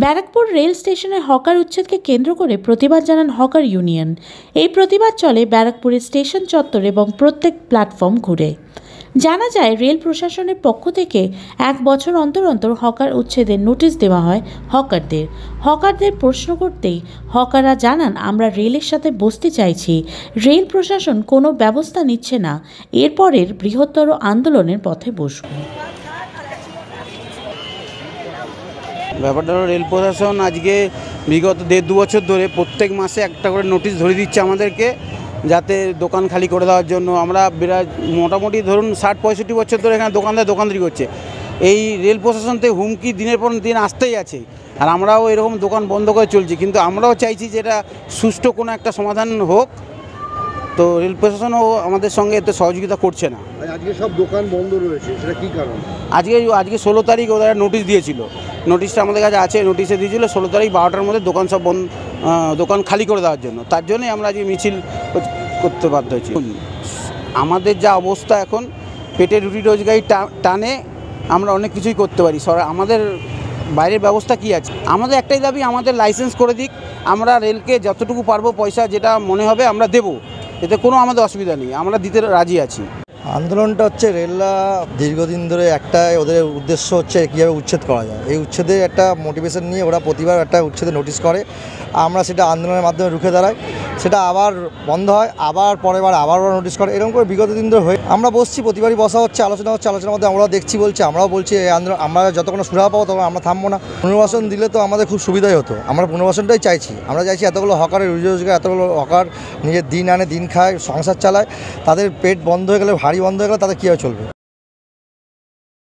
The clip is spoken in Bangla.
ব্যারাকপুর রেল স্টেশনে হকার উচ্ছেদকে কেন্দ্র করে প্রতিবাদ জানান হকার ইউনিয়ন। এই প্রতিবাদ চলে ব্যারাকপুরের স্টেশন চত্বর এবং প্রত্যেক প্ল্যাটফর্ম ঘুরে। জানা যায়, রেল প্রশাসনের পক্ষ থেকে 1 বছর অন্তর অন্তর হকার উচ্ছেদের নোটিশ দেওয়া হয় হকারদের প্রশ্ন করতেই হকাররা জানান, আমরা রেলের সাথে বসতে চাইছি, রেল প্রশাসন কোনো ব্যবস্থা নিচ্ছে না, এরপরের বৃহত্তর আন্দোলনের পথে বসব। ব্যাপারটা হলো, রেল প্রশাসন আজকে বিগত 1.5-2 বছর ধরে প্রত্যেক মাসে একটা করে নোটিশ ধরে দিচ্ছে আমাদেরকে, যাতে দোকান খালি করে দেওয়ার জন্য। আমরা মোটামুটি ধরুন 60-65 বছর ধরে এখানে দোকানদারি করছে। এই রেল প্রশাসন থেকে হুমকি দিনের পর দিন আসতেই আছে, আর আমরাও এরকম দোকান বন্ধ করে চলছি। কিন্তু আমরাও চাইছি যে এটা সুষ্ঠু কোনো একটা সমাধান হোক। তো রেল প্রশাসনও আমাদের সঙ্গে এতে সহযোগিতা করছে না। আজকে সব দোকান বন্ধ রয়েছে, সেটা কী কারণ? আজকে 16 তারিখ ওরা নোটিশ দিয়েছিল। নোটিশটা আমাদের কাছে আছে, নোটিশে দিয়েছিল 16 তারিখ 12টার মধ্যে দোকান সব দোকান খালি করে দেওয়ার জন্য। তার জন্যই আমরা আজকে মিছিল করতে বাধ্য হয়েছি। আমাদের যা অবস্থা এখন, পেটে রুটি রোজগারি টানে আমরা অনেক কিছুই করতে পারি। আমাদের বাইরের ব্যবস্থা কি আছে? আমাদের একটাই দাবি, আমাদের লাইসেন্স করে দিক। আমরা রেলকে যতটুকু পারবো পয়সা যেটা মনে হবে আমরা দেবো, এতে কোনো আমাদের অসুবিধা নেই, আমরা দিতে রাজি আছি। আন্দোলনটা হচ্ছে, রেলরা দীর্ঘদিন ধরে একটাই ওদের উদ্দেশ্য হচ্ছে কীভাবে উচ্ছেদ করা যায়। এই উচ্ছেদের একটা মোটিভেশন নিয়ে ওরা প্রতিবার একটা উচ্ছেদের নোটিশ করে, আমরা সেটা আন্দোলনের মাধ্যমে রুখে দাঁড়াই, সেটা আবার বন্ধ হয়, আবার পরের বার আবার ওরা নোটিশ করে। এরকম করে বিগত দিন ধরে হয়ে আমরা বসছি, প্রতিবারই বসা হচ্ছে, আলোচনা হচ্ছে, আলোচনার মধ্যে আমরাও দেখছি, বলছি, আমরাও বলছি এই আন্দোলন আমরা যতক্ষণ সুরাহা পাবো তখন আমরা থামবো না। পুনর্বাসন দিলে তো আমাদের খুব সুবিধাই হতো, আমরা পুনর্বাসনটাই চাইছি। আমরা চাইছি এতগুলো হকারের রুজি রোজগার, এতগুলো হকার নিজের দিন আনে দিন খায়, সংসার চালায়, তাদের পেট বন্ধ হয়ে গেলে, হাড়ি বন্ধ হয়ে গেলে তাদের কীভাবে চলবে?